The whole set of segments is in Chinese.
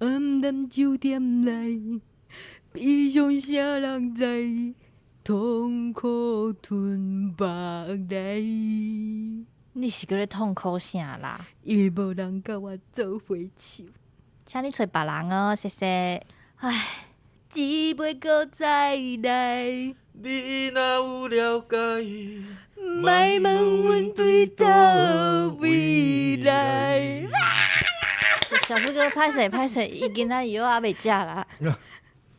暗淡酒店内，悲伤啥人知？痛苦吞腹来。你是搁咧痛苦啥啦？因为无人甲我做伙唱。请你找别人哦，谢谢。唉，只袂搁再来。你若有了解，莫问阮对倒未来。小师哥，歹势，伊今仔药还未食啦。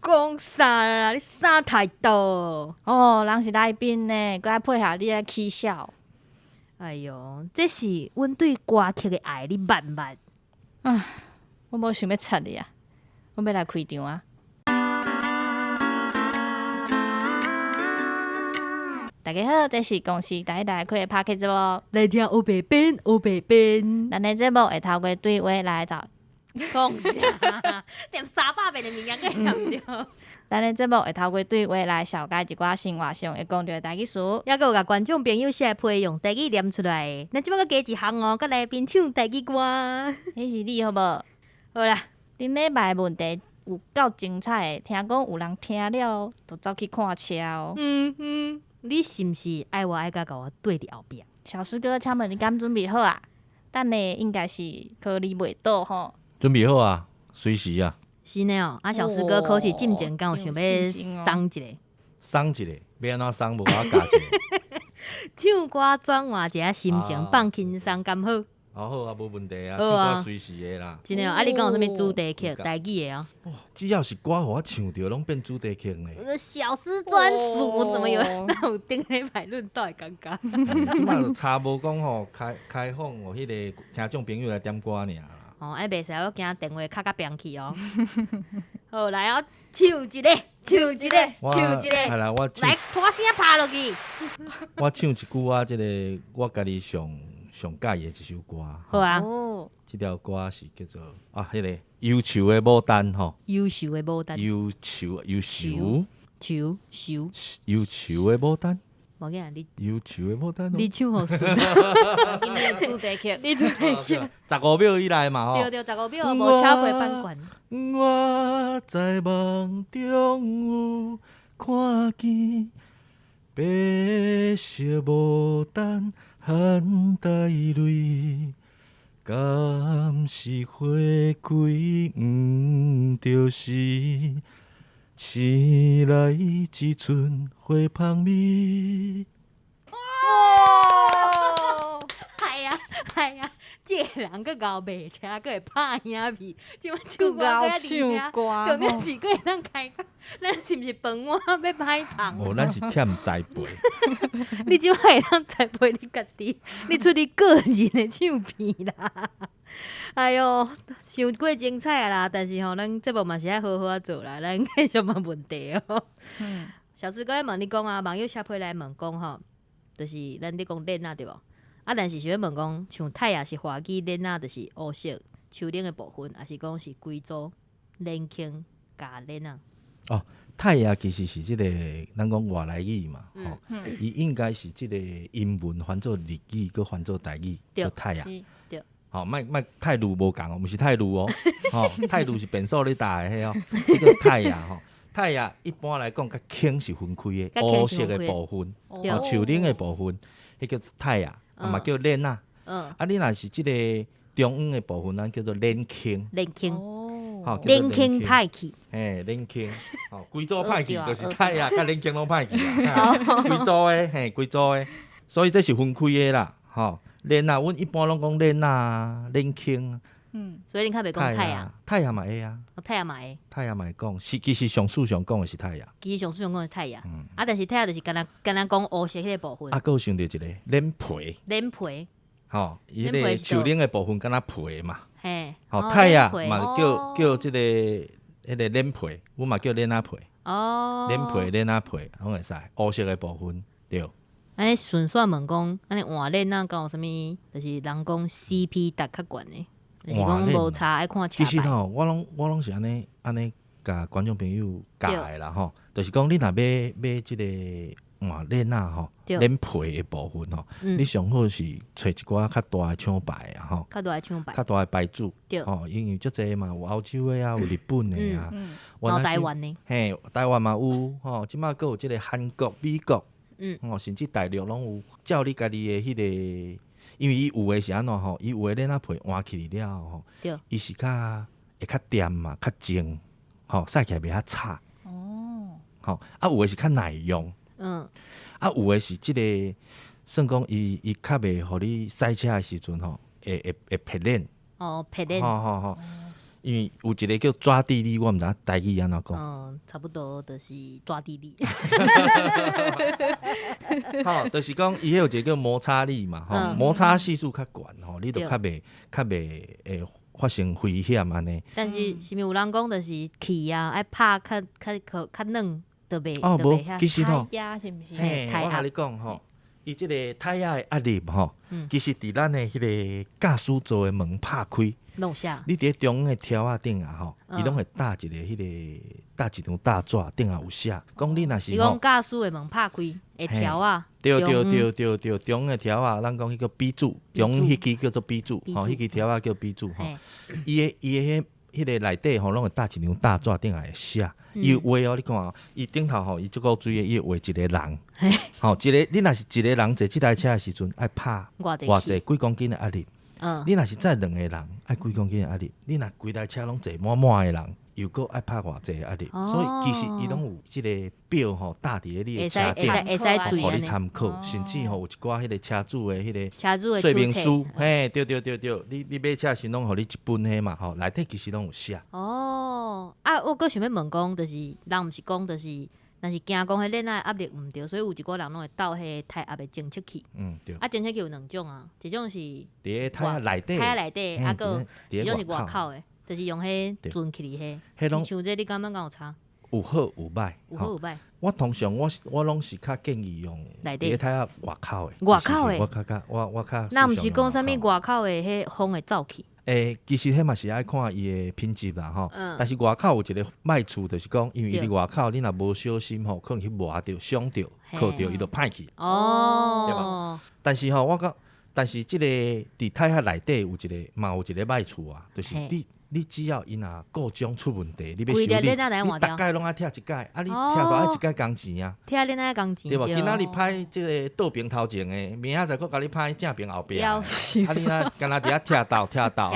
讲啥啦？你啥态度？哦，人是来宾呢，搁爱配合你来起笑。哎哟，这是阮对歌曲的爱，你捌毋捌？我无想要插你啊，我要来开场啊。大家好，这是公司第一台开的 Podcast 节目。来听黑白边，黑白边。咱的节目会透过对话来到，讲啥？连300遍的名言个念着。咱的节目会透过对话来小解一寡生活上会讲到的台语词，抑个有甲观众朋友写批用台语念出来。咱即摆佫加一项哦，甲来宾唱台语歌。迄是你好无？好啦，顶礼拜问题有够精彩的，听讲有人听了就走去看车哦。你是毋是爱我爱甲我对伫后壁？小师哥，请问你敢准备好啊？等下应该是考你袂倒吼。准备好啊，随时啊。是呢哦，小师哥考试进前，敢有想要送一个？送一个，要安怎送？无甲我教一个。唱歌转换一下心情，放轻松，敢好？好啊，无问题啊，好啊唱歌随时的啦。真的哦，你讲有啥物主题曲、台语的哦？只要是歌，互我唱着，拢变主题曲呢。小师专属，怎么有那有顶礼拜论少的感觉？即摆就差无讲吼，开放互迄个听众朋友来点歌尔啦。哦，袂使，我惊电话卡较扁去哦。好，来哦，唱一个，唱一个，唱一个。来，我唱。来，拖声拍落去。我唱一句啊，即个我家己上喜欢的一首歌。好啊。哦，这条歌是叫做迄个忧愁的牡丹吼。优秀的牡丹。忧愁的牡丹。无紧啊，你忧愁的牡丹。你唱好顺。今日主题曲，你主题曲。15秒以内嘛吼。对，15秒，无超过半关。我在梦中有看见白色牡丹含带泪，敢是花开毋着时，醒来一寸花香味。系啊，这个人佫熬卖车，佫会拍影片，即摆唱歌佫佫唱歌重点是佫会当开讲，咱是毋是饭碗要歹捧？咱是欠栽培。你即摆会当栽培你家己，你出你个人的唱片啦。哎哟，伤过精彩啦！但是吼，咱节目嘛是爱好好啊做啦，咱继续问问题哦。小师哥要问你讲啊，网友写批来问讲吼，就是咱咧讲练啊对无？但是想要问讲，像太阳是华语练啊，就是乌色树顶的部分，还是讲是贵州练轻加练啊？泰雅其实是个咱讲外来语嘛，伊应该是个英文翻做日语，佮翻做台语，叫泰雅。对。莫泰鲁无共哦，毋是泰鲁哦，泰鲁是变数咧打的迄哦，迄个泰雅吼。泰雅一般来讲，甲轻是分开的，乌色的部分，树顶的部分，迄叫泰雅。嘛叫练啊，你若是即个中央的部分，咱叫做练轻。练轻，练轻歹去。练轻，贵州歹去，就是太啊，甲练轻拢歹去啦。贵州的，贵州的，所以这是分开的啦。练啊，阮一般拢讲练啊，练轻。所以你较袂讲太阳。太阳嘛会啊。太阳嘛会。太阳嘛会讲，其实上事上讲的是太阳。其实上事上讲是太阳。但是太阳就是敢若讲乌色迄个部分。佫有想到一个脸皮。脸皮。伊迄个树顶的部分敢若皮嘛。嘿。太阳嘛叫即个迄个脸皮，阮嘛叫脸仔皮。脸皮、脸仔皮，拢会使。乌色的部分，对。安尼顺续问讲，安尼换脸啊，敢有啥物？就是人讲 CP 值较悬的。就是讲无差爱看车牌。其实我拢是安尼甲观众朋友教的啦吼，就是讲你若买即个换链仔吼，对链皮的部分吼，你上好是找一寡较大的厂牌啊吼，较大的厂牌，较大的牌子，对吼，因为足济嘛，有欧洲的啊，有日本的啊，然后原来台湾的，嘿，台湾嘛有吼，即马佫有即个韩国、美国，吼，甚至大陆拢有，照你家己的迄个，因为伊有的是安怎吼，伊有的链仔皮换起来了吼，对，伊是会较甜嘛，较净，吼，洗起来袂遐差。吼，有的是较耐用，有的是即个算讲伊较袂互你洗车的时阵吼，会撇链，撇链，吼，因为有一个叫抓地力，我毋知影台语安怎讲，差不多就是抓地力，吼，就是讲伊迄有一个叫摩擦力嘛，吼，摩擦系数较悬吼，你就较袂会发生危险安尼。但是是毋是有人讲就是气啊，爱拍较软，就袂无，其实吼，胎压是毋是？嘿，我甲你讲吼，伊即个胎压的压力吼，其实伫咱的迄个驾驶座的门拍开，弄下，你伫中央的条仔顶啊吼，伊拢会搭一个迄个搭一张大纸，顶下有写，讲你若是你讲驾驶的门拍开，会条啊，对，中央的条仔，咱讲迄个 B 柱，中央迄支叫做 B 柱，吼，迄支条仔叫 B 柱吼，伊的迄个内底吼，拢会搭一张大纸，顶下会写。伊画哦，你看哦，伊顶头吼，伊足够水的，伊画一个人，吼，你若是一个人坐即台车的时阵，爱拍偌济几公斤的压力。你若是载2个人，爱几公斤的压力。你若规台车拢坐满满的人，又搁爱拍偌济压力。所以其实伊拢有即个表吼，搭伫咧你的车顶，会使对互你参考。甚至吼有一寡迄个车主的迄个车主的说明书，嘿，对，你买车时拢互你一本迄嘛，吼，内底其实拢有写。我搁想要问讲，就是人毋是讲，就是若是惊讲迄链仔压力毋对，所以有一寡人拢会斗迄胎压的侦测器。对。侦测器有2种啊，一种是伫咧胎压内底，搁一种是外口的，就是用迄存起嚟迄。像这你感觉敢有差？有好有歹，有好有歹。我通常我拢是较建议用伫咧胎压外口的。外口的，我较。那毋是讲啥物外口的迄风会走去？其实迄嘛是爱看伊的品质啦吼。但是外口有一个歹处，就是讲，因为伊伫外口，你若无小心吼，可能去磨着、伤着、靠着，伊就歹去。对吧？但是吼，但是即个伫胎压内底有一个歹处啊，就是你只要伊若故障出问题，你要修理，你逐届拢爱拆一届，你拆过爱一届工钱啊。拆恁爱工钱，对无？今仔日歹即个倒边头前的，明仔载佫甲你歹正边后边。你若干若伫遐拆倒，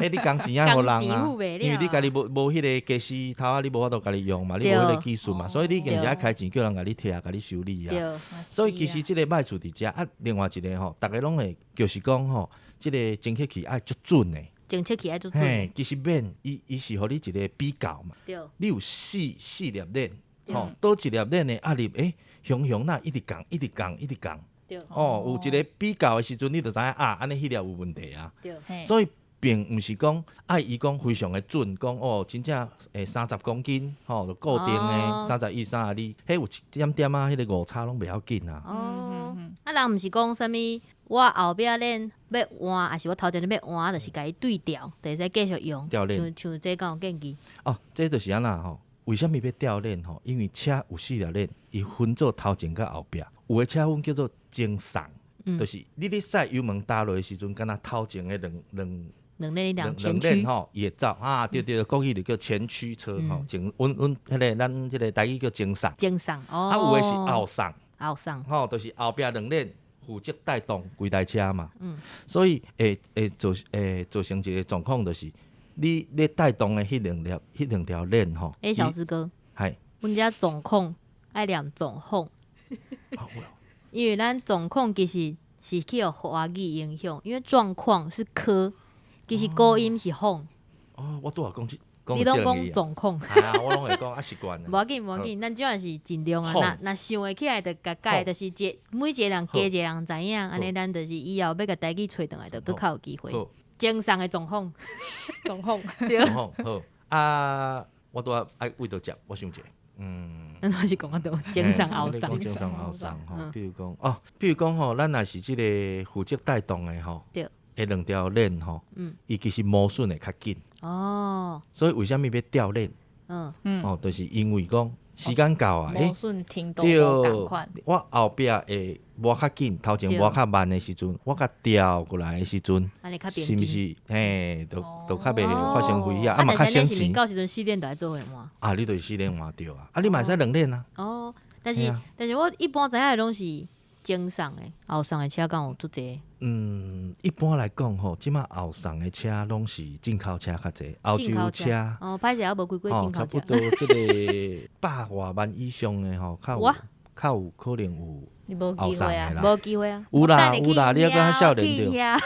你工钱啊互人啊，因为你家己无迄个技师头啊，你无法度家己用嘛，你无迄个技术嘛，所以你硬是爱开钱叫人甲你拆、甲你修理啊。所以其实即个歹处伫遮啊，另外一个吼，逐个拢会就是讲吼，即个侦测器爱足准的。侦测器爱足准。其实免伊是互你一个比较嘛。你有四粒链，吼，倒一粒链的压力，雄那一直降。有一个比较的时阵，你就知影啊，安尼迄粒有问题啊。所以并毋是讲爱伊讲非常的准，讲真正30公斤，吼，就固定的31、32，迄有一点点啊，迄个误差拢袂要紧啊。人毋是讲啥物，我后壁链要换，还是我头前要换，就是甲伊对调，就会使继续用。像这敢有建议？这就是安那吼。为什么要调链吼？因为车有4粒链，伊分做头前甲后壁。有的车分叫做前送，就是你咧驶油门打落的时阵，敢若头前的两链吼，伊会走啊。对，国语就叫前驱车吼，前阮迄个咱即个台语叫前送。有的是后送。吼，就是后壁2链负责带动规台车嘛。所以会造成一个状况，就是你咧带动的迄两条链吼。小师哥，阮遮总控爱念总控，因为咱总控其实是去互华语影响，因为状况是科，其实高音是哄。我拄讲你拢讲总控，我拢会讲习惯。无要紧，咱即款是尽量啊。若想会起来，就甲改，就是每一个人加一个人知影，安尼咱就是以后要甲台语找倒来，就佫较有机会。正上的总控，对。好我拄爱为着食，我想者，咱还是讲啊，都正上后上。吼，比如讲吼，咱若是即个负责带动的吼，对。迄2条链吼，伊其实磨损会较紧。所以为什么要调链？就是因为讲时间到啊，无顺停都无共款。我后壁会摸较紧，头前摸较慢的时阵，我甲调过来的时阵，安尼较平是毋静。是？嘿，都较袂哦发生危险，啊，嘛较但是咱是毋是省钱。到时阵4点就爱做伙换？啊，你就是4点换着啊，啊，你嘛会使2点啊。哦，但是嘿啊但是我一般知影的拢是前送的，后送的车敢有足济？一般来讲吼，即马后送的车拢是进口车较济，欧进口洲车。哦，歹势，我无开过进口车。差不多即个100外万以上的吼，哇较有可能有你无后送机会啊的！啦。无机会啊！有啦我等下有啦你还搁较少年着去遐，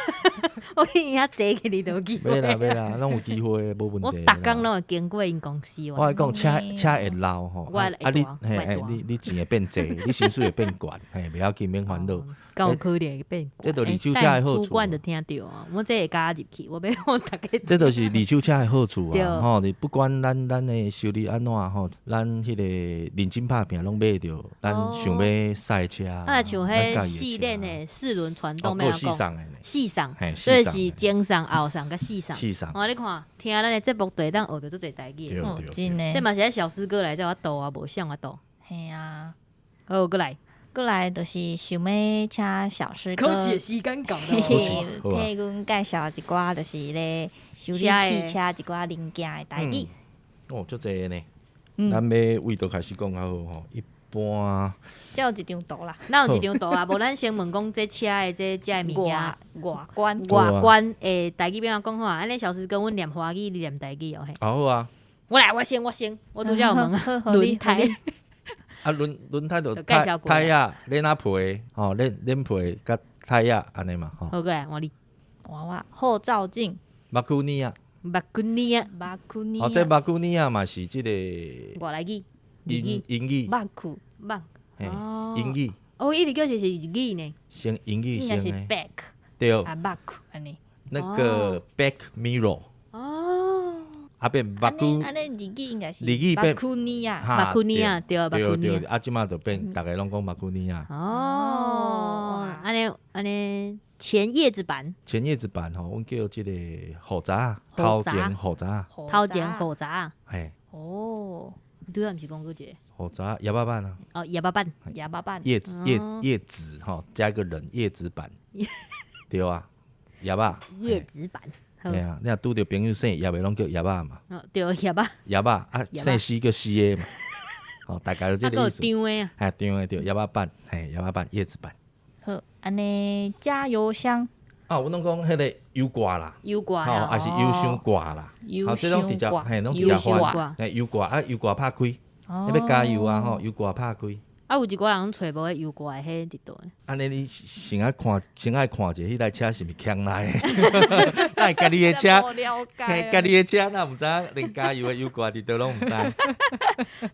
我去遐坐起你都有机会。要啦要啦，拢有机会，无问我题啦。逐工拢会经过因公司。我跟你讲，车会老吼，我会大你我会大你钱会变济，你薪水会变悬，嘿，袂要紧，免烦恼。敢有可能会变这就二手车等的好处主管就听到啊，我这会加入去，我要我逐个。这就是二手车的好处对啊！吼，你不管咱的收入安怎吼，咱迄个认真拍拼拢买着，咱想要赛车。啊，像迄咱系列的4轮传动，要要讲四送的呢，四送，嘿，所以是四送的前送、后送甲四送。四送，哦，你看，听咱的节目对当学着足侪代志。哦，对对真对。这诶，嘛是迄小师哥来叫我倒啊，无像我倒。嘿啊。好，过来。过来就是想要请小师哥，时间到嘿嘿，好啊替阮介绍一寡就是咧修理车的汽车一寡零件的代志。哦，足济呢。嗯咱要位都开始讲较好吼，一般才有一张图啦，咱有一张图啊，无咱先问讲这车的这物件外观，外观诶，代志变讲好啊。安尼小师跟阮念华语，你念代志哦嘿。好啊。我来，我先，我拄则有问啊，好轮胎。啊，轮胎就就介绍过胎啊，链啊皮，吼，链皮甲胎啊，安尼嘛，吼。好，过来，换你。娃娃后照镜，马库尼亚，目睭呢啊，马库尼哦，这马库尼亚嘛是即个外来语，日英语，英语，马库目。嘿哦，英语，哦，伊直叫是日语呢。先英语应该是先诶， back 对，啊马库安尼，那个 back mirror，哦，啊变马库，安尼日语应该是日语变马库尼亚，哈目睭呢啊，对，目对睭对，呢。啊，即马就变，逐个拢讲马库尼亚。哦，安尼前叶子板，前叶子版吼，阮叫即个复杂，复头杂前复杂，头前复杂，嘿，哦，对啊，毋是讲过一个复杂叶巴板啊，哦，叶巴板，哑巴板，叶子叶子吼，加一个人叶子版，对啊，叶巴，叶子板，好对啊，你若拄着朋友姓叶的，拢叫叶巴嘛，哦，对，叶巴，叶巴啊，叶巴姓西叫西的嘛，吼，大概就啊，还有这个意思。张的啊，哎，对的对，叶巴版，嘿，叶巴版叶子版。好，安尼加油箱，啊，阮拢讲迄个油挂啦，油挂吼，啊，还是油箱挂啦，油吼，这种直接，箱挂嘿，拢直油接换，箱挂，嘿，油挂啊，油挂拍开，哦要加油啊，吼，油挂拍开。啊，有一个人揣无迄油挂的迄伫倒的，安尼你先爱看一下，迄台车是毋是强来的？咱家己的车，无了嘿，解家己的车，若毋知影连加油的油挂伫倒拢毋知。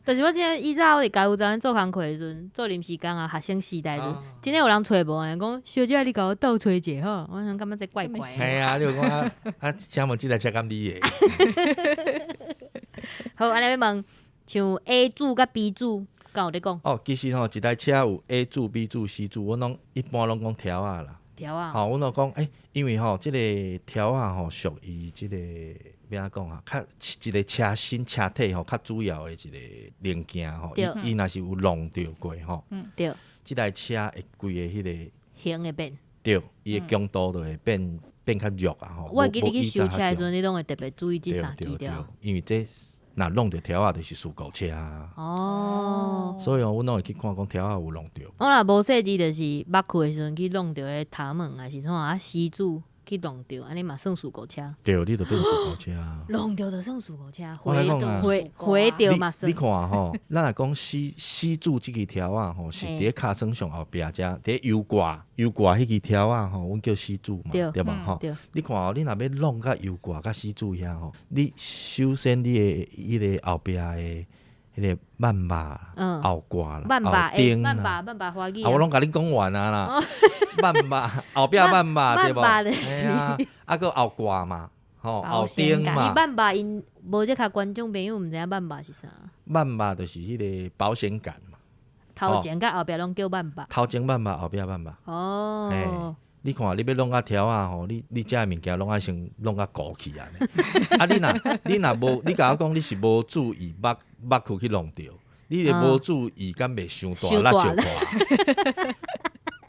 但是我真诶以前我伫加油站做工课的时阵，做临时工啊，学生时代的时阵哦，真诶有人揣无呢，讲小姐你甲我倒揣者吼，我想感觉这怪怪的。系啊，你有讲啊，请问即台车敢你的？好，安尼要问，像 A 柱甲 B 柱，敢有咧讲哦，其实吼，一台车有 A 柱、B 柱、C 柱，阮拢一般拢讲条啊啦。条啊？吼，阮就讲，因为吼，即个条啊吼，属于即个要安讲啊，较一个车身车体吼，较主要的一个零件吼，对伊若是有弄着过吼，对，即台车会规个迄个。型会变。对，伊的强度就会变较弱啊吼。我会记你去修车的时阵，阵，你拢会特别注意这对三支对对对。，因为这若弄着条啊，就是事故车啊。哦，所以阮拢会去看讲条啊有弄着。我若无细致，就是捌开的时阵去弄着迄头门，还是创啊死柱去弄着，安尼嘛算事故车。对，你就变事故车啊。弄着就算事故车，我来讲啊回着嘛算你。看吼，咱若讲死柱即支条啊吼，是伫骹绳上后壁遮，伫油挂迄支条啊吼，阮叫死柱嘛，对吧吼？对，你看哦，你若要弄甲油挂甲死柱遐吼，你首先你的迄个后壁的迄个慢把后挂啦，后慢把钉啦。慢把花语啊，我拢甲你讲完啊啦，慢把后壁慢把对无？慢把就是嘿啊，啊个后挂嘛，吼后保险杆钉嘛，慢把因无即较观众朋友毋知影慢把是啥，慢把就是迄个保险杆嘛，头前甲后壁拢叫慢把。头前慢把，后壁慢把。哦，你看，你要弄啊条啊吼，你遮物件拢爱先弄啊固起啊。啊，你若无，你甲我讲你是无注意捌去弄着，你若无注意，敢袂伤大，伤大力小大。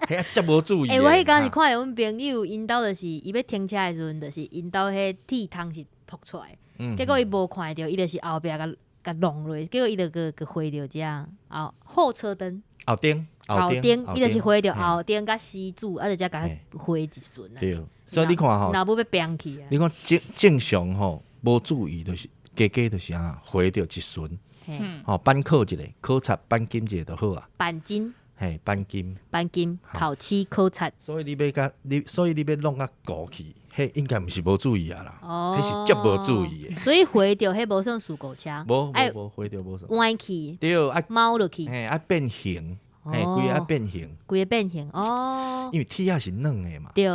迄则无注意的。我迄工是看阮朋友，因兜就是伊要停车的时阵，就是因兜迄铁窗是扑出来，结果伊无看到，伊就是后壁甲弄落，结果伊就个回着遮后车灯。后灯，伊就是回着后灯甲死主，就才甲回一顺啊。对，所以你看吼，若要变去啊。你看正常吼，无注意就是加就是回着一顺，吼扳扣一个，考察扳金一个就好啊。钣金，嘿，扳金，烤漆考察。所以你要弄啊过去，迄应该毋是无注意啊啦，迄是足无注意的。所以回着迄无算事故车，无回着无算。歪去，对，猫落去，嘿，变形。嘿，规个变形，规个变形哦。因为铁仔是软的嘛，对，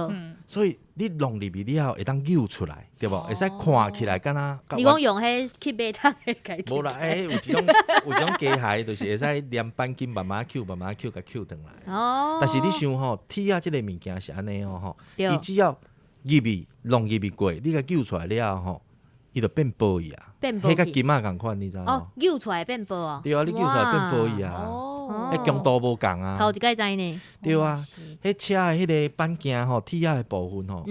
所以你弄入去了后会当扭出来，对无？会使看起来敢若。你讲用迄去马桶的改？无啦，有一种机械，就是会使连扳金慢慢扣，甲扣转来。哦。但是你想吼，铁仔即个物件是安尼吼，伊只要弄入去过，你甲扭出来了吼，伊就变薄去啊。迄甲金仔共款，你知无？哦，扭出来变薄哦。对啊，你扭出来变薄去啊。迄强度无共啊，头一摆知呢。对啊，迄车的迄个板件吼，铁仔的部分吼，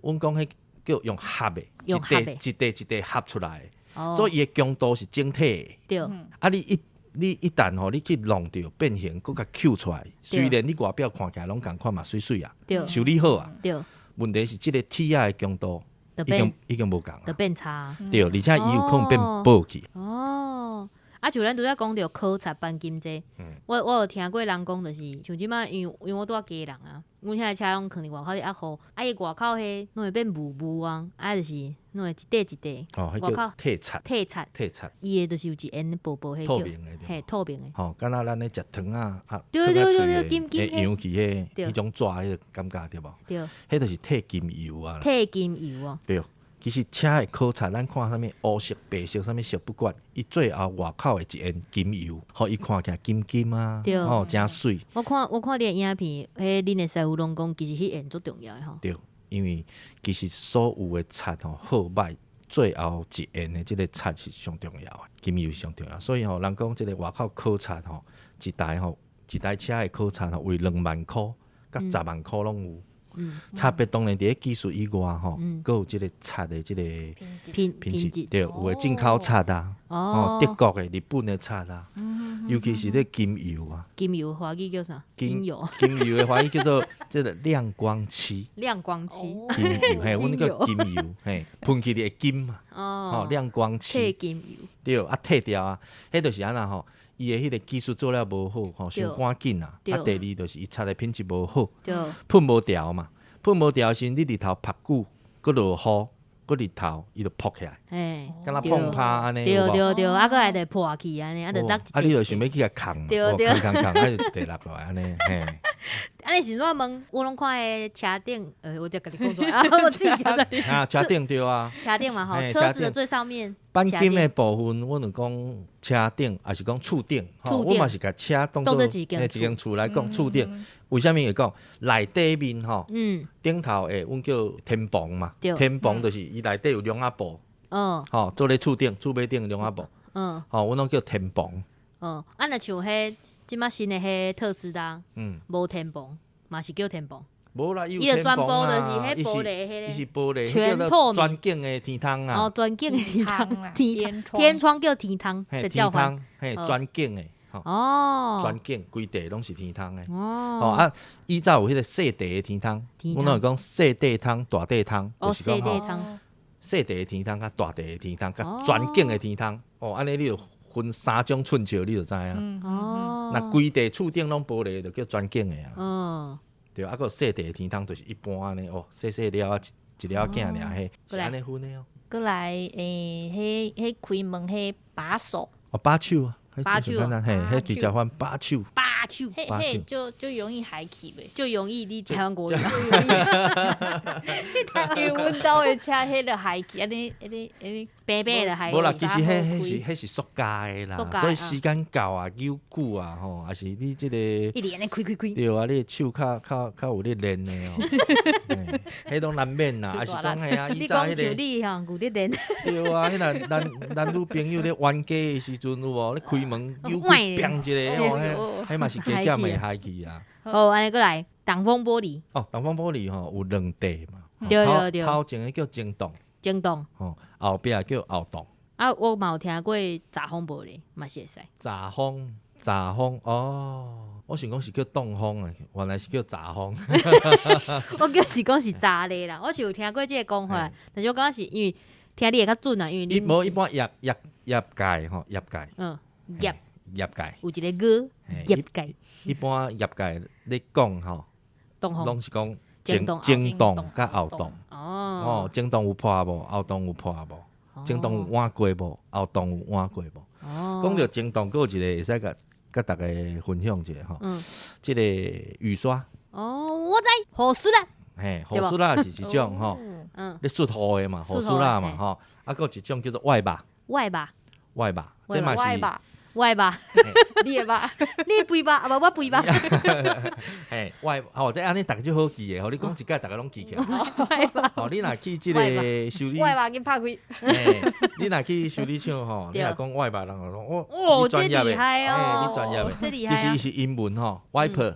阮讲迄叫用合的，一块合出来的，所以伊的强度是整体的。对。啊，你一旦吼，你去弄着变形，佮甲揪出来，虽然你外表看起来拢共款嘛，水水啊，修理好啊。对。问题是即个铁仔的强度已经无共啊，就变差。对，而且伊有可能变薄去。哦。就咱拄则讲着考察钣金这，我有听过人讲，就是像即摆，因为我住啊家人啊，阮遐车拢囥伫外口咧压雨，伊外口迄拢会变雾啊，就是拢会一块。哦，迄叫褪漆。伊的就是有一烟薄迄透明的，嘿，透明的。吼，敢若咱咧食糖啊，对，金会扬起迄种纸迄个感觉对无？对，迄就是褪金油啊。褪金油啊。对。其实车的考察，咱看啥物乌色、白色啥物色不管，伊最后外口的一烟金油，互伊看起来金啊，吼真水。我看你的影片，恁的师傅拢讲，其实迄烟足重要的吼。对，因为其实所有的漆吼好歹，最后一烟的即个漆是上重要的，金油上重要。所以人讲即个外口考察吼，一台车的考察吼，为2万箍、甲10万箍拢有。差别当然伫技术以外吼，佫有即个漆的即个品质，对，有诶进口漆啊，德国的、日本的漆啊，尤其是咧金油啊。金油华语叫啥？金油。金油的华语叫做即个亮光漆。亮光漆。金油，嘿，阮叫金油，嘿，喷起的金嘛，亮光漆。褪金油。对，褪掉啊，迄就是安那吼。伊的迄个技术做了无好，吼，伤赶紧啊。第二就是伊漆的品质无好，喷无掉嘛。喷无掉时，你日头晒久，佮落雨，佮日头伊就扑起来，敢若碰拍安尼。对，啊，佮来就破去安尼，就你就想要去甲扛，对，啊就一地落落来安尼，嘿。安尼是怎问？我拢看迄车顶，我就甲你讲出来，我自己讲出来。啊，车顶对啊。车顶嘛，吼，车子的最上面。钣金的部分，阮就讲车顶，还是讲厝顶。我嘛是甲车当做一间厝来讲厝顶。为虾米会讲内底面吼？顶头诶，阮叫天棚嘛。天棚就是伊内底有凉仔布。吼，做咧厝顶、厝尾顶凉仔布。吼，阮拢叫天棚。若像迄。即马新的迄特斯拉，无天棚，嘛是叫天棚。无啦，伊有天棚啊，就是迄玻璃，伊是玻璃，全透明。钻镜的天窗啊。钻镜的天窗叫天窗的叫法。嘿，钻镜的。钻镜规地拢是天窗的。以前有迄个细地的天窗，阮拢会讲细地窗、大地窗，就是讲细地的天窗、甲大地的天窗、甲钻镜的天窗。安尼你就分3种寸尺，你就知影。那规地厝顶拢玻璃，就叫钻镜的啊。对，还有细地的天窗，就是一般安尼细细了一了仔尔，是安尼分的哦。过来迄开门迄把手。把手啊。把手，迄直接翻把手，迄就容易海起呗，就容易你台湾国语，因为阮兜的车迄个海起，安尼白白的海。无啦，其实迄是塑胶的啦，所以时间到啊、久久啊，吼，还是你即个一直安尼开。对啊，你手较有咧练的哦，迄拢难免啦，还是讲嘿啊，你讲像你吼有咧练。对啊，迄咱女朋友咧冤家的时阵有无？咧开门门油柜砰一个，迄嘛是加减会嗨去啊。好，安尼过来，挡风玻璃，哦，挡风玻璃吼有2块嘛，对，头前的叫前挡，震动。吼后壁叫后挡。啊，我嘛有听过杂风玻璃，嘛是会使。杂风哦，我想讲是叫挡风诶，原来是叫杂风。我讲是杂咧啦，我是有听过这个讲法，但是我感觉是因为听你会较准啊，因为你无一般业界吼，业界业界有一个歌业界，一般业界咧讲吼，挡风拢是讲前挡前挡甲后挡。哦，前挡有破无？后挡有破无？前挡有换过无？后挡有换过无？哦，讲到前挡，佫有一个会使甲大家分享一下吼。即个雨刷，哦，我知雨刷啦，嘿，雨刷啦是一种吼，咧xuất雨的嘛，雨刷啦嘛吼。啊，佫有一种叫做外把，这嘛是。外吧，你的吧，你肥吧，啊无我肥吧，嘿，这安尼逐个就好记诶，吼，你讲一届，逐个拢记起来。外吧，吼，你若去即个修理，外吧，给拍开。嘿，你若去修理厂吼，你若讲外把，人就讲哦，这你专业厉害诶，哦，你专业诶，这厉害啊其实伊是英文吼，wiper，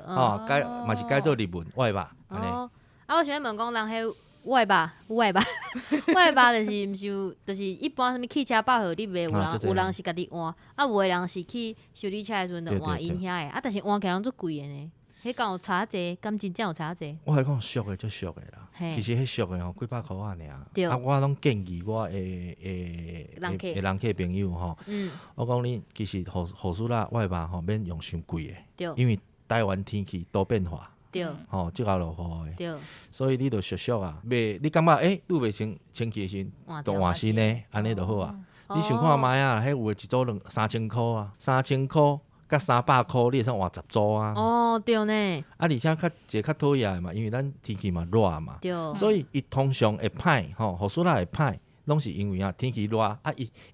吼，嘛是改做日文外把，安尼。哦，啊，我想问讲，人迄外吧，就是毋是有，就是一般什物汽车报号你袂有人是家己换，啊有诶人是去修理车诶时阵就换因遐诶，啊但是换起来拢足贵诶呢，迄敢有差济，敢真正有差济？我来讲俗诶，足俗诶啦。其实迄俗诶吼，几百箍仔尔。啊，我拢建议我诶人客朋友吼，我讲你其实雨刷啦外把吼免用伤贵诶，因为台湾天气多变化。对，吼，即下落雨诶，对，所以你着俗啊，袂你感觉愈袂清气诶时，就换新诶，安尼就好啊。你想看卖啊，迄有诶一组3000箍啊，3000箍甲300箍，你会使换10组啊。哦，对呢。啊，而且较讨厌诶嘛，因为咱天气嘛热嘛，所以伊通常会歹吼，雨刷啦会歹，拢是因为啊天气热啊，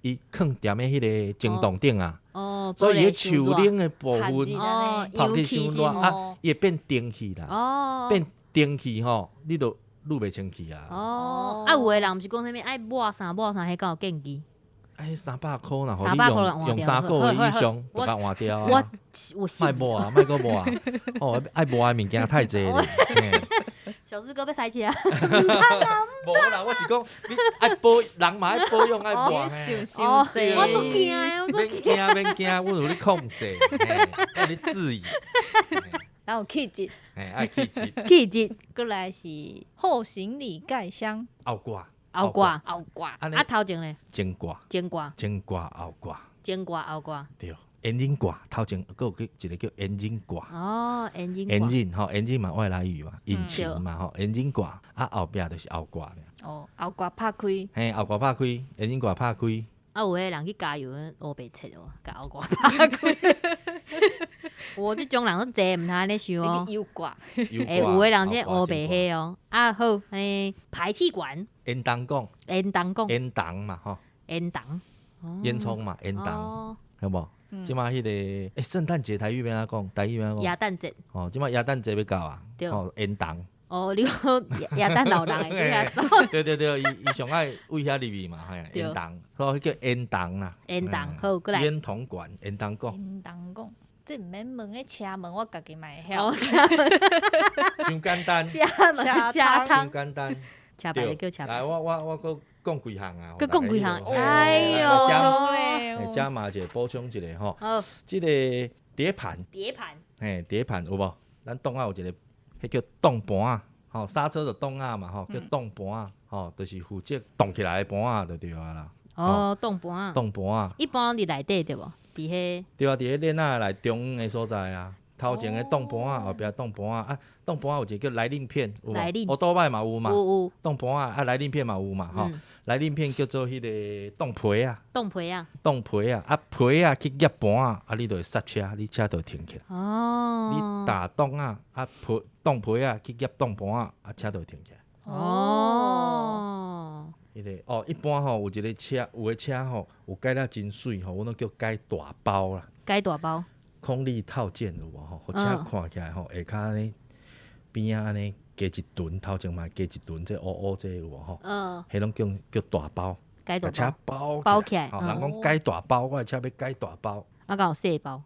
伊放踮咧迄个蒸笼顶啊。所以迄树冷的部分，尤其是啊，伊会变蒸汽啦，变蒸汽吼，你就愈袂清气啊。哦，啊有诶人毋是讲啥物爱抹啥，迄敢有建议？哎，300箍啦，互你用3个月以上，就甲换掉啊。我卖抹啊，卖个抹啊。哦，爱抹诶物件太济了。小四哥要塞起啊！无啦，我是讲你爱保人嘛爱保养爱抹嘿。我足惊诶，我足惊。免惊，我有你控制，爱你注意。然后气质，爱气质。气质，过来是后行李盖箱，后挂。后挂，啊头前咧？前挂，后挂。对。引擎挂头前，佫有一个叫引擎挂。哦，引擎嘛外来语嘛，引擎嘛吼，引擎挂啊后壁就是后挂咧。哦，后挂拍开。嘿，后挂拍开，引擎挂拍开。啊，有诶人去加油，乌白切哦，甲后挂拍开。我即种人都坐毋通安尼想哦。油挂。有诶人即乌白黑哦。啊好，排气管。烟筒嘛吼。烟筒。烟囱嘛，烟筒，有无？即马迄个圣诞节台语要安怎讲？台语要安怎讲？耶诞节。哦，即马耶诞节要到啊。哦，烟筒。哦，你讲耶诞老人诶，对，伊上爱为遐入去嘛，嘿，烟筒，所以叫烟筒啦。烟筒好，过来。烟筒管，烟筒讲。烟筒讲，这毋免问个车门，我家己嘛会晓。车门。伤简单。车门，车汤。伤简单。车牌叫车牌。来，我佫讲几项啊。佫讲几项？哎呦，加码者补充一下吼。好。即个碟盘。嘿，碟盘有无？咱档仔有一个，迄叫档盘啊。吼，刹车就档仔嘛，吼，叫档盘啊。吼，就是负责动起来的盘啊，就对啊啦。哦，档盘啊。档盘啊。一般拢伫内底对无？伫迄。对啊，伫迄链仔内中央的所在啊。头前的档盘啊，后壁档盘啊，啊，档盘有一个叫来令片，有无？乌多摆嘛有嘛。有。档盘啊，啊来令片嘛有嘛，吼。来令片叫做迄个档皮啊。档皮啊，啊皮啊去夹盘啊，啊你就会刹车，你车就会停起来。哦。你打档啊，啊档皮啊去夹档盘啊，啊车就会停起来。哦。迄个哦，一般吼有一个车，有个车吼有改了真水吼，我拢叫改大包啦。改大包。空力套件有无吼？互车看起来吼，下骹安尼边仔安尼加一吨，头前嘛加一吨，这乌这有无吼？迄拢叫大包。改大把车包，包起来。包起来吼，人讲改大包，我的车要改大包。啊，敢有细包，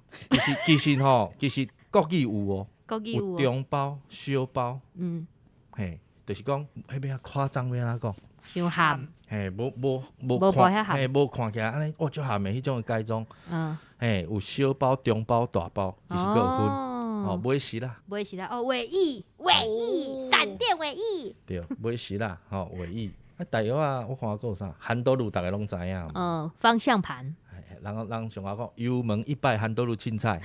其实国语有哦，有国语有哦，中包、小包，嗯，嘿，就是讲迄要夸张要安怎讲？伤咸，嘿，无无包遐看，咸嘿，无看起来安尼，哇，足咸的迄种的改装。嗯，嘿，有小包、中包、大包，其实各有分。哦，哦，买实啦，尾翼啦，哦，尾翼，闪电尾翼，对，买实啦，吼，尾翼。啊，大药啊，我看还有啥，韩多路大家拢知影嘛。方向盘，人上话讲，油门一拜韩多路凊彩。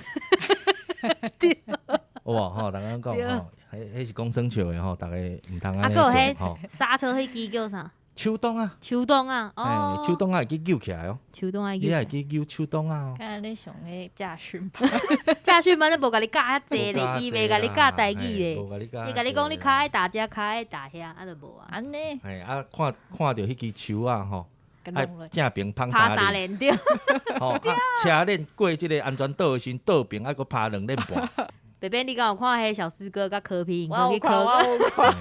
有无吼？人讲吼，迄是讲生笑的吼，大家毋通啊，安尼还有做吼。刹车迄支叫啥？手动啊，手动啊，哦，手动啊会记揪起来哦，手动啊，你也会记揪手动啊哦。看你上个驾训吧，驾训班都无甲你教遐济咧，伊袂甲你教台语嘿咧，无甲你教。伊甲你讲你较爱打遮，较爱打遐，啊，就无啊。安尼嘿啊，看到迄支树啊吼，爱跟弄了。正平捧拍三连，三连对，吼啊，车链过即个安全岛的时阵，倒平还佫拍2连半。北边你敢有看迄小师哥甲柯平，我有看，柯我有看。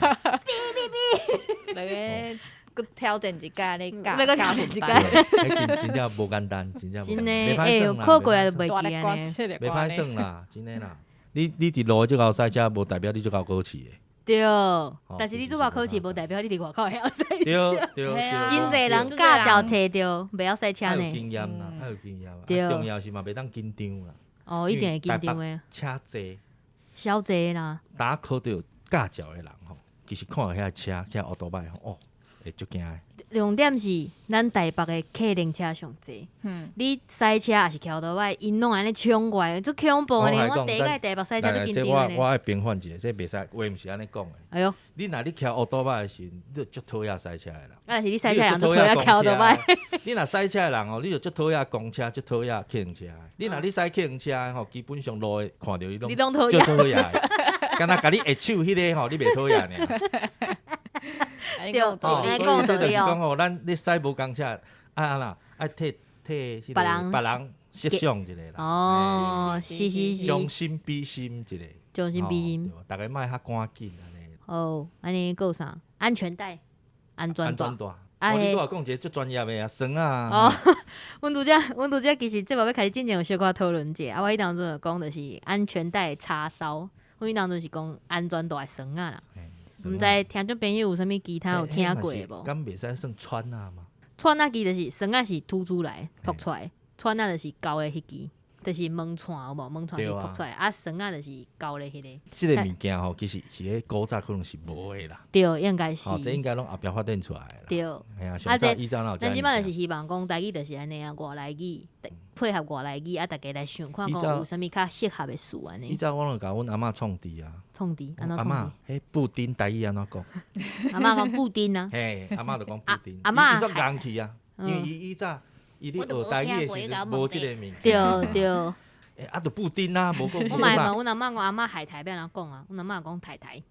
那个佮挑战一下咧，要搁挑战一下迄真正无简单，真正无简单。真诶，袂歹哎，算啦考过来就袂袂大力刮记安尼。切的袂歹算啦，真诶啦。你伫路即高赛车，无代表你即高考试诶。对，但是你做过考试，无代表你伫外口会晓赛对车。对嘿啊真侪人对驾照摕着，袂晓赛车要有呢。经验啦，要有经验。对重要是嘛，袂当紧张啦。哦，一定会紧张诶，车济，小济啦。打考到驾照诶人吼，其实看到遐车、遐奥多摆吼，哦，会足惊诶。重点是咱台北的客灵车上济，嗯，你赛车也是桥头摆，因拢安尼冲过来，足恐怖呢。我第一届台北赛车足紧这张的呢。我爱平反一下，这袂使，话毋是安尼讲诶。哎哟，你若你骑奥多摆诶时，你就足讨厌赛车诶人。啊，但是你赛车人都讨厌桥头摆。你若赛车诶人吼，你就足讨厌公车，足讨厌客运车。你若你赛客运车吼，基本上路诶看到你你拢足拢讨厌。讨厌的。敢若甲你下手迄个吼，你袂讨厌尔。对哦，安尼所以讲就对这就是讲哦。吼，咱你驶无公车，啊啦，爱替迄别人别人设想一下啦。哦，是是是是将是，心比心一下。将心比心。哦，大家莫较赶紧安尼。哦，安尼还有啥？安全带，安全带。带。啊哦，你嘿拄仔讲一个足专业的啊，绳啊。哦，阮拄则其实节目要开始之前有小可讨论者，啊，我迄当阵就讲就是安全带叉烧，阮迄当阵是讲安全带绳啊啦。嘿毋知听众朋友有啥物其他有听过的无？敢袂使算穿啊嘛？串啊机就是绳啊是凸出来凸出来，串啊就是高的迄支，就是门串有无？门串是凸出来，啊绳啊就是高的迄个。即个物件吼，其实是迄古早可能是无的啦。对，应该是。哦，这应该拢后壁发展出来的啦。对。哎呀，上早以前哪有这咱即摆就是物件？希望讲台语就是安尼啊，外来语配合外来语啊，大家来想看以前讲有啥物较适合的词安尼。以前我拢甲阮阿嬷创治啊。创治安怎阿嬷创治？，迄布丁台语安怎讲？阿嬷讲布丁啊，嘿，阿嬷就讲布丁。阿嬷伊说硬气啊，因为伊早伊咧学台语的时阵无即个物件。对对。诶，啊，就布丁啊，无讲我嘛会问无啥。阮阿嬷讲阿嬷海苔要安怎讲啊？阮阿嬷讲台台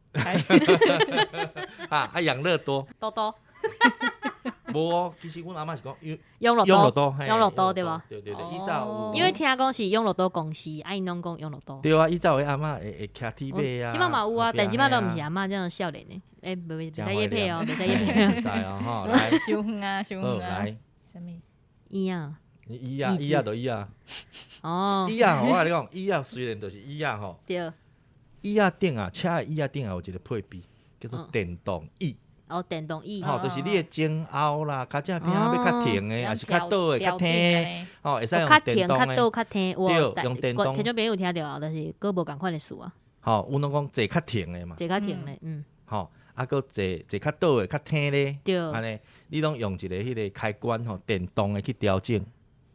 啊，养乐多多多无哦，其实阮阿嬷是讲永乐多，养乐多，嘿永乐多对无？对对对，哦伊早有。因为听讲是永乐多公司，啊因拢讲永乐多。对啊，伊早的阿嬷会骑 T 马啊。即摆嘛有啊，但即摆都毋是阿嬷这种少年的，袂使叶配哦，袂使叶配哦。会使哦，吼，来，伤远啊，伤好远啊。来，什么？伊啊，伊啊，椅子伊啊，就伊啊，哦，伊啊，吼，我甲你讲，伊啊，虽然就是伊啊，吼，对，椅仔顶啊，车的椅仔顶也有一个配备，叫做电动椅。哦，电动椅，吼，就是你的前后啦，脚正边仔要较停的，还是较倒的、较挺的，吼，会使较用电停、动的。较倒、较挺，对用电动听众朋友有听着啊，但是佫无共款的事啊，吼，阮拢讲坐较停的嘛，坐较停的，嗯，吼，啊，佫坐较倒的、较挺的，对，安尼，你拢用一个迄个开关吼，电动的去调整。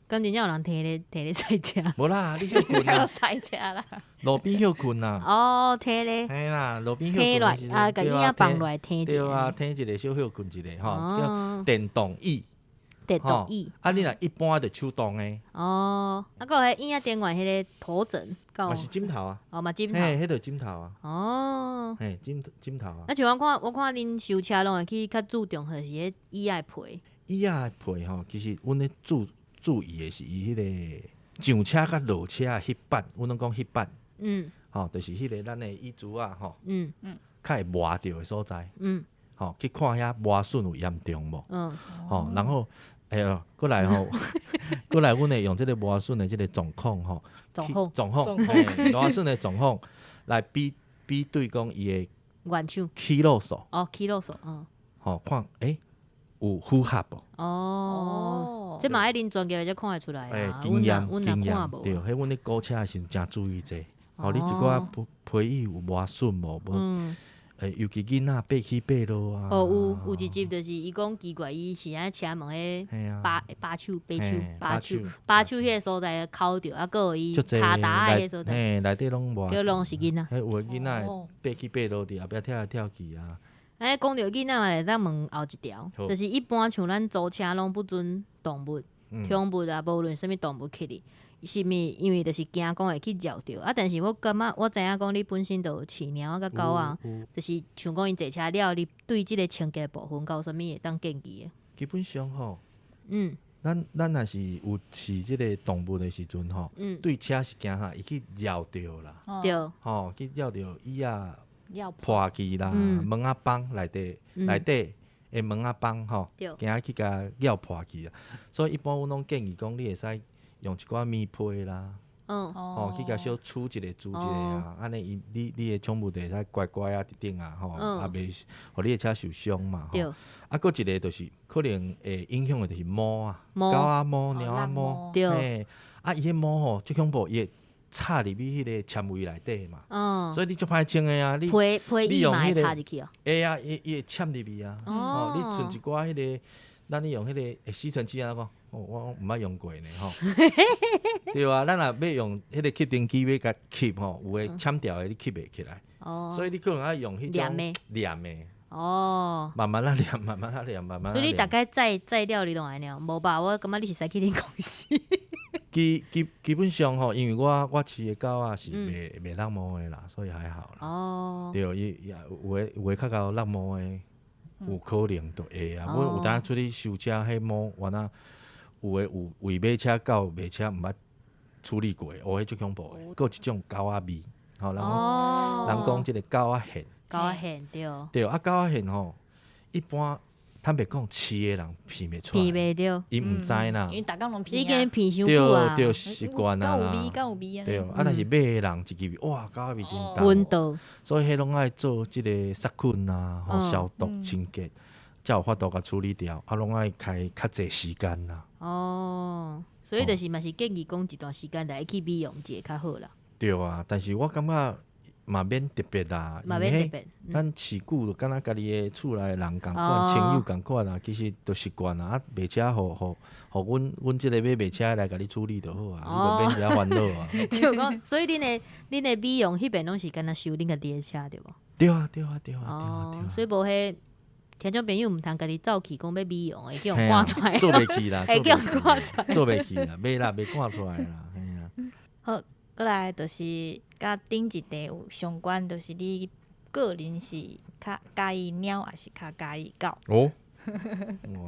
敢真正有人摕咧赛车，无啦，你休困要啦，塞车啦。路边休困啦，哦，摕咧，嘿啦，路边休摕落困的时阵。啊，甲伊啊放落来摕对啊，者，听一个小休困一个吼，叫哦，电动椅。电动椅，啊，你若一般就手动的，哦，啊，佫有迄椅仔顶管迄个头枕，嘛是枕头啊，哦嘛枕头，嘿，迄就枕头啊，哦。嘿，枕头啊。啊，像我看恁修车拢会去较注重，就是迄椅仔皮，椅仔配吼，其实阮咧注意的是伊迄个上车甲落车的迄板，阮拢讲迄板，嗯吼，就是迄个咱的椅子啊，吼，嗯较会磨着的所在，嗯吼，去看遐磨损有严重无，嗯，吼，然后哎哟，过来吼，过来，阮会用即个磨笋的即个状况吼，总控状况，磨笋的状况来比对讲伊的原手起落数，哦，kilo 手，吼，看有符合无？哦，这嘛爱恁专业才看会出来啊，经验阮经验，看无，对，迄阮咧估车的时阵真注意这，吼，你一寡皮有磨笋无？尤其囡仔爬起爬落啊。哦，有一集就是伊讲奇怪，伊是安车门迄把手迄个所在抠着，啊，搁有伊骹踏诶迄所在，内底拢磨，叫拢是囡仔。迄有诶囡仔爬起爬落伫后壁跳来跳去啊。讲到囡仔嘛，会当问后一条，就是一般像咱租车拢不准动物、宠物啊，无论啥物动物去哩。是毋？因为就是惊讲会去咬着啊，但是我感觉我知影讲你本身就有饲猫甲狗啊，就是像讲因坐车了，你对即个清洁部分有啥物会当建议的？基本上吼，咱若是有饲即个动物的时阵吼，对车是惊伊去咬着啦，对，吼，去咬着椅啊要破去啦，门仔帮内底的门仔帮吼，惊去甲咬破去啊，所以一般阮拢建议讲，你会使用一寡棉被啦，去甲小厝一个住一个啊，安尼你的宠物就会使乖乖啊伫顶啊，吼，也袂互你的车受伤嘛，吼。啊，搁一个就是可能会影响的就是毛啊，狗仔毛、猫仔毛，嘿，啊，伊迄毛吼最恐怖，伊会插入去迄个纤维内底嘛，所以你足歹清的啊，你皮嘛会插入去哦，会啊，伊会嵌入去啊，哦，你存一寡迄个，咱你用迄个吸尘器安怎讲？我毋捌用过呢吼，对啊，咱若要用迄个吸尘器要甲吸吼，有诶嵌条诶，你吸袂起来，所以你可能要用迄种黏的，慢慢啊黏，慢慢啊黏，慢慢啊黏。所以你大概载了你拢安尼，无吧？我感觉你是使去恁公司。基本上吼，因为我饲诶狗仔是袂落毛诶啦，所以还好啦。对，伊有诶较高落毛诶，有可能就会啊。阮有当出去收车，迄毛原来有诶有为买车狗卖车毋捌处理过，迄最恐怖诶。佫有一种狗仔味，吼，人讲即个狗仔线，狗仔线对。对啊，狗仔线吼，一般坦白讲，饲诶人闻袂出来，闻袂着，伊毋知啦，因为逐工拢已经闻伤久啊，对习惯啊啦，有味啊，对啊，但是买诶人一支味，哇，狗仔味真重，闻到，所以迄拢爱做即个杀菌啊，吼消毒清洁，才有法度甲处理掉，啊，拢爱开较济时间啦。所以就是嘛是建议讲一段时间来去美容者较好啦。对啊，但是我感觉嘛免特别啦，嘛免特别，咱饲久就敢若家己诶厝内人共款，亲友共款啊，其实都习惯啦。啊，卖车互阮即个要卖车来甲你处理就好啊，你就免遐烦恼啊。就讲，所以恁诶美容迄边拢是敢若收恁家己诶车对无？对啊。所以无迄。听众朋友毋通家己走去讲要美容，会叫人赶出来，做袂去啦，会叫人赶出来，做袂去啦，袂赶出来啦，嘿啊。好，过来就是甲顶一题有相关，就是你个人是较介意猫，还是较介意狗？哦，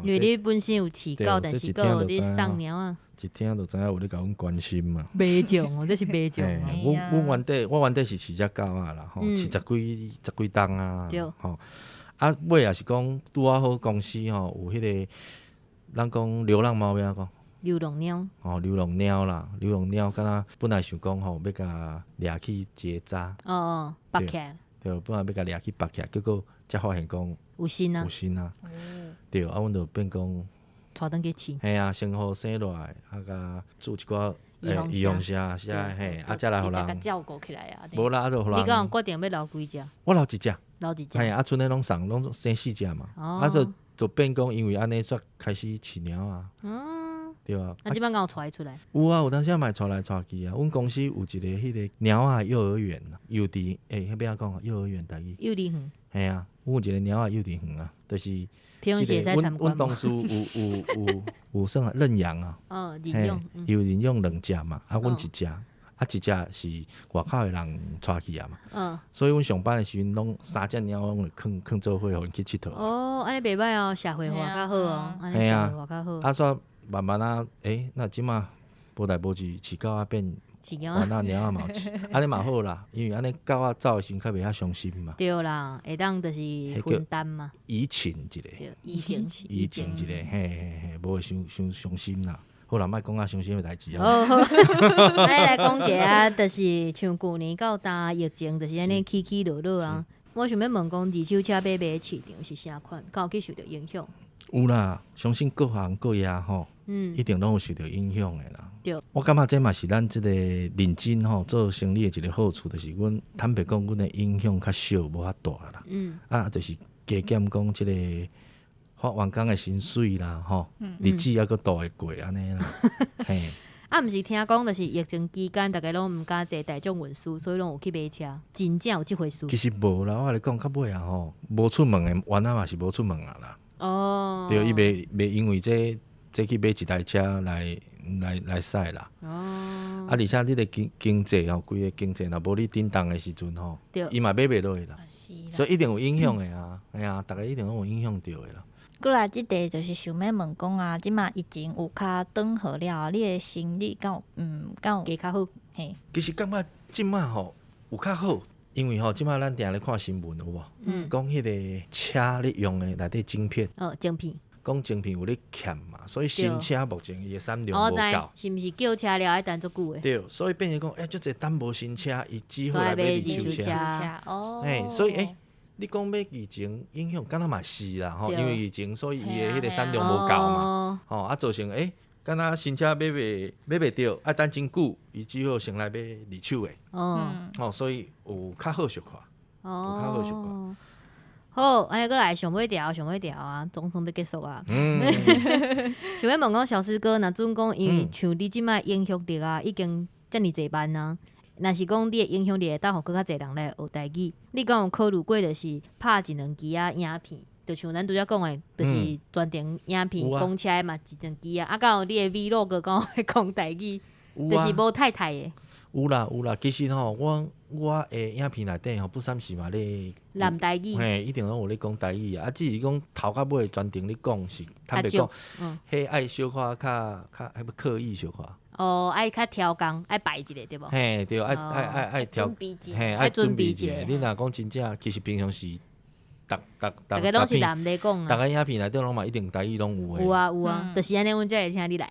因为你本身有饲狗，但是佫有你送猫啊，一听就知影有咧甲阮关心嘛。马种哦，这是马种。我原底是饲只狗啊啦，吼，饲十几档啊，吼。啊，尾也是讲拄啊好公司吼，有迄个咱讲流浪猫要讲流浪猫哦，流浪猫啦，流浪猫敢若本来想讲吼，要甲掠去结扎绑起来，对，本来要甲掠去绑起来，结果才发现讲有心啊，对，啊，阮就变讲带转去饲，嘿啊，先好生落来，啊，甲做一寡预防射，嘿，啊，才来互人照顾起来啊。无啦，啊，就互人。你讲决定要留几只？我留一只。嘿，啊，剩诶拢生4、4只嘛，啊就变讲，因为安尼煞开始饲猫啊，对啊。啊，即摆敢有带出来？有啊，有当时买带来带去啊。阮公司有一个迄个猫仔幼儿园，幼稚迄边讲幼儿园台语。幼稚园。嘿啊，阮有一个猫仔幼稚园啊，就是平时会使参观。阮同事有算认养啊。认养。有认养2只嘛，啊，阮1只。啊，一只是外口诶人带去啊嘛，所以阮上班诶时阵，拢3只猫拢会囥做伙，互因去佚佗。安尼袂歹哦，社会化较好哦，安尼社会化较好。啊，煞慢慢啊，那即马无代无志，饲狗仔变饲猫那猫仔嘛有饲，安尼嘛好啦，因为安尼狗仔走的时阵较袂遐伤心嘛，对啦，会当就是分担嘛，移情一个，对，移情移情一个，嘿嘿嘿，无会伤心啦。好啦，莫讲啊伤心的代志啊。好，安尼来讲者啊，就是像旧年到呾疫情，就是安尼起起落落啊。我想要问讲，二手车买卖市场是啥款？敢有去受到影响？有啦，相信各行各业吼，一定拢有受到影响的啦。对，我感觉这嘛是咱即个认真吼做生意的一个好处，就是阮坦白讲，阮的影响较少，无遐大啦。就是加减讲即个发员工的薪水啦，吼，日子还佫度会过安尼啦。嘿，毋是听讲，就是疫情期间，大家拢毋敢坐大众运输，所以拢有去买车，真正有即回事。其实无啦，我来讲，到尾啊吼，无出门的原仔嘛是无出门啊啦。哦，对，伊袂因为这去买一台车来驶啦。哦，而且你的经济吼，规个经济若无你振动的时阵吼，伊嘛买袂落去啦。所以一定有影响的啊，哎呀，大家一定拢有影响到的啦。过来即题就是想要问讲啊，即马疫情有较转好了，你的生意敢有加较好。嘿？其实感觉即马吼有较好，因为吼即马咱定咧看新闻有无？讲迄个车咧用的内底晶片，晶片，讲晶片有咧欠嘛，所以新车目前伊的产量我知无够。是毋是叫车了要等足久的？对，所以变成讲，足侪等无新车，伊只好来买二手车。哦，所以你讲买疫情影响，敢若嘛是啦吼，因为疫情，所以伊的迄个产量无够嘛，造成敢若新车买袂着，爱等真久，伊只好先来买二手的，所以有较好俗看，有较好俗看。好，安尼过来上尾条啊，总算要结束啊。想要问讲小师哥，若准讲，因为像你即摆影响力啊，已经遮尔侪万啊。若是讲你的影响力会当互更较侪人来学台语，你敢有考虑过，就是拍一两支啊影片，就像咱拄则讲的，就是专程影片讲车嘛，一两支啊。敢有你的 vlog 讲会讲台语，就是无太太的。有啦，其实吼，我的影片内底吼，不三时嘛咧南台语，一定拢有咧讲台语啊。只是讲头到尾专程咧讲是，坦白讲，迄爱小可较还要刻意小可。爱较挑工，爱摆一个对无？嘿，对，爱调，嘿，爱准备一下。你若讲真正，其实平常时，大家拢是男的讲啊。大家影片内底拢嘛一定台语拢有诶。有啊，就是安尼，阮才会请你来。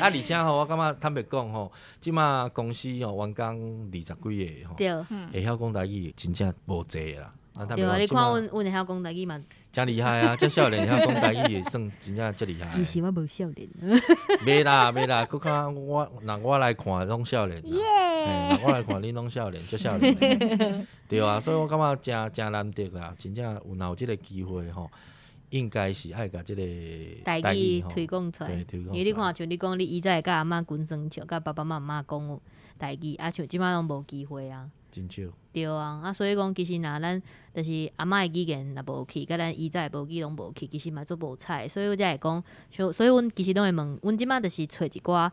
而且吼，我感觉坦白讲吼，即马公司吼员工20几个吼，对，会晓讲台语真正无济啦。对啊，你看阮会晓讲台语嘛？真厉害啊！遮少年晓讲台语，算真正遮厉害。其实我无少年。袂啦，搁较我来看拢少年。耶！我来看恁拢少年，遮少年。对啊，所以我感觉真难得啦，真正有即个机会吼，应该是爱甲即个台语推广出来。因为你看，像你讲，你以前甲阿嬷滚生笑，甲爸爸妈妈讲台语，像即摆拢无机会啊。真少。对啊，所以讲其实咱就是阿嬷的语言若无去，甲咱以前的母语拢无去，其实嘛做无彩。所以我才会讲，所以阮其实拢会问，阮即摆就是找一寡，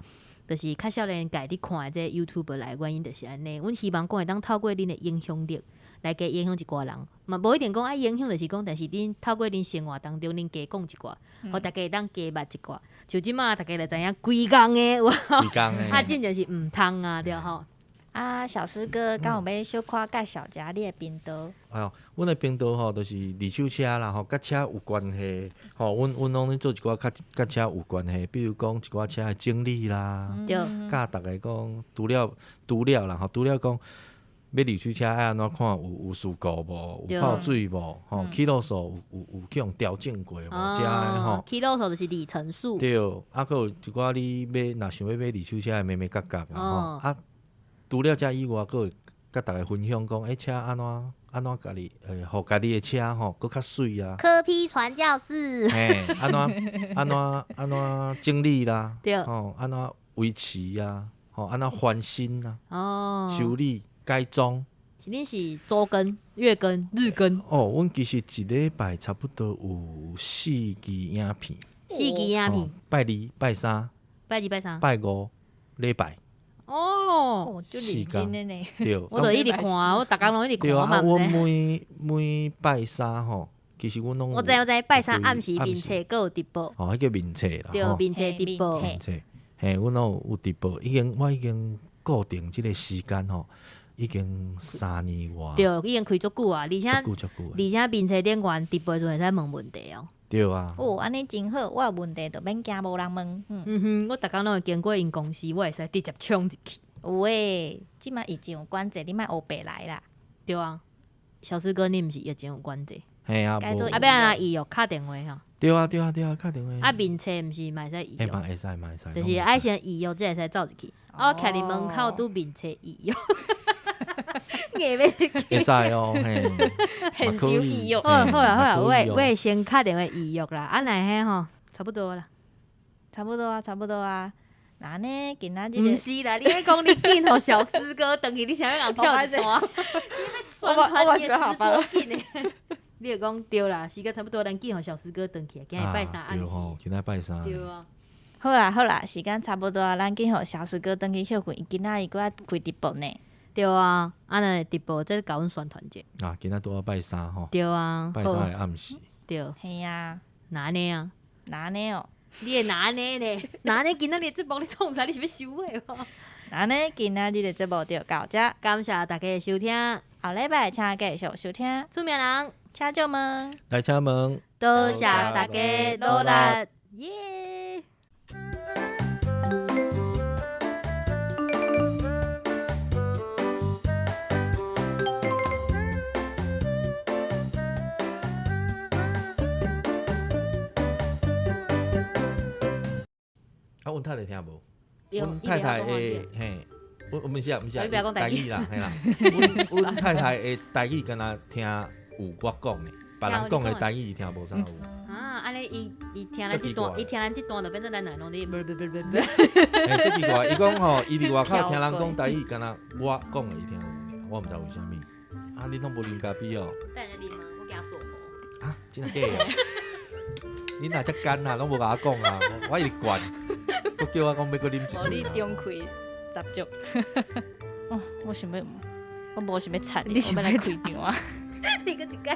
就是较少年家己看的这 YouTube 来原因就是安尼。阮希望讲会当透过恁的影响力来加影响一寡人，嘛无一定讲爱影响，就是讲，但是恁透过恁生活当中，恁加讲一寡，互大家会当加捌一寡。像即摆大家就知影规工的有无？啊，真正是毋通啊，对吼。小师哥，敢有要小可介绍一下你的频道？阮的频道吼，就是二手车啦，吼，甲车有关系，吼，阮拢咧做一寡甲车有关系，比如讲一寡车的整理啦，甲大家讲除了啦，吼，除了讲买二手车爱安怎看有事故无，有泡水无，吼，起落数有去用调整过无，遮的吼。起落数就是里程数。对，佫有一寡你若想要买二手车的咩角啦，吼。除了遮以外，佫会甲大家分享讲，车安怎家己互家己的车吼，佫较水啊。科批传教士。嘿，安怎整理啦？对。吼，安怎维持啊？吼，安怎翻新啊？修理改装。恁是周更、月更、日更？阮其实一礼拜差不多有4支影片。4支影片。拜2、拜3。拜2、拜3。拜5礼拜。就认真的呢。对，我就一直看啊，我逐工拢一直看。对啊，我每拜3吼，其实阮拢我知拜3暗时面册，佫有直播。迄叫面册啦。对，面册直播。面册，嘿，阮有直播，我已经固定即个时间吼，已经3年外，对，已经开足久啊，而且足久。而且面册店员直播的时阵会使问问题哦。对啊，哦，安尼真好，我有问题就免惊无人问。我逐工拢会经过因公司，我会使直接冲入去。有诶，即摆疫情有关节，你莫黑白来啦。对啊，小师哥，你毋是疫情有关系？嘿啊，无该做啊，要安那预约敲电话吼。对啊，打电话。啊，面册毋是嘛会使预约，会使，就是爱先预约，才会使走入去。我徛伫门口拄面册预约。硬要会使哦，嘿，很可以丢意哦。好啦，我可以哦会先敲电话预约啦。啊，来迄吼，差不多啦。差不多啊。那呢，今仔日毋是啦，你咧讲你紧互小师哥转去，你想要人跳一段？你要宣传你的直播紧的。你就讲对啦，时间差不多，咱紧互小师哥转去，今日拜三暗时。对吼，今仔拜三。对啊，好啦，时间差不多啊，咱紧互小师哥转去休困，今仔伊搁要开直播呢。对啊，安尼直播再甲阮宣传者。啊，今仔拄好拜三吼，对啊，拜三的暗时。对，嘿啊，哪呢啊？那呢哦，你会哪呢咧？哪呢？今仔日节目你创啥？你是要收的无？那呢，今仔日的节目就到这，感谢大家的收听，后礼拜请继续收听，出名人，请就们。来请问。多谢大家努力，耶！啊，阮太太听无？有阮太太的嘿，阮毋是你不要讲台语语啦，嘿啦。阮太太的台语敢若听有我讲的，别人讲的台语伊听无啥有。啊，安尼伊听咱即段，伊听咱即段就变做咱两拢伫不。嘿，这奇怪，伊讲吼，伊伫外口听人讲台语，敢若我讲的伊听有尔，我毋知为虾米。啊，你拢无啉咖啡哦？等下啉啊，我惊锁喉。啊，真假的？你若遮干啊，拢无甲我讲啊，我一直灌，佮叫我讲要佮啉一无你喙中开十足。哦，我想要，我无想要插你，你想要我要来开场啊。你个一个。